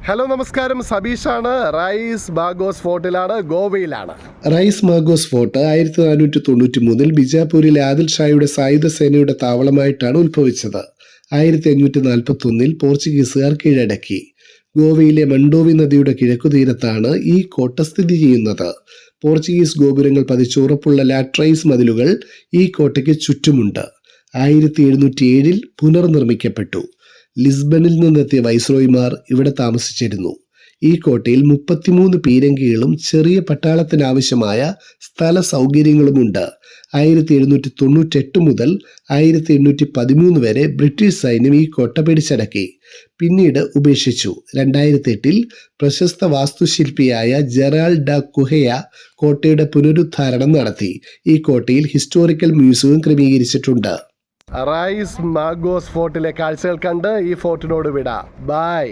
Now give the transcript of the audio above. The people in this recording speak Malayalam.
ഹലോ നമസ്കാരം, സബീഷാണ്. റൈസ് മാഗോസ് ഫോർട്ടിലാണ്, ഗോവയിലാണ്. റൈസ് മാഗോസ് ഫോർട്ട് 1493 ബിജാപൂരിലെ ആദിൽ ഷായുടെ സായുധ സേനയുടെ താവളമായിട്ടാണ് ഉത്ഭവിച്ചത്. 1541 പോർച്ചുഗീസുകാർ കീഴടക്കി. ഗോവയിലെ മണ്ടോവി നദിയുടെ കിഴക്കുതീരത്താണ് ഈ കോട്ട സ്ഥിതി ചെയ്യുന്നത്. പോർച്ചുഗീസ് ഗോപുരങ്ങൾ പതിച്ച ഉറപ്പുള്ള ലാട്രൈസ് മതിലുകൾ ഈ കോട്ടയ്ക്ക് ചുറ്റുമുണ്ട്. 1707 പുനർനിർമ്മിക്കപ്പെട്ടു. ലിസ്ബണിൽ നിന്നെത്തിയ വൈസ്രോയിമാർ ഇവിടെ താമസിച്ചിരുന്നു. ഈ കോട്ടയിൽ 33 പീരങ്കികളും ചെറിയ പട്ടാളത്തിനാവശ്യമായ സ്ഥല സൗകര്യങ്ങളുമുണ്ട്. 1798 മുതൽ 1813 വരെ ബ്രിട്ടീഷ് സൈന്യം ഈ കോട്ട പിടിച്ചടക്കി, പിന്നീട് ഉപേക്ഷിച്ചു. 2008 പ്രശസ്ത വാസ്തുശില്പിയായ ജെറാൾഡ് ഡ കുഹയ കോട്ടയുടെ പുനരുദ്ധാരണം നടത്തി. ഈ കോട്ടയിൽ ഹിസ്റ്റോറിക്കൽ മ്യൂസിയം ക്രമീകരിച്ചിട്ടുണ്ട്. റൈസ് മാഗോസ് ഫോർട്ടിലെ കാഴ്ചകൾ കണ്ട് ഈ ഫോർട്ടിനോട് വിട. ബൈ.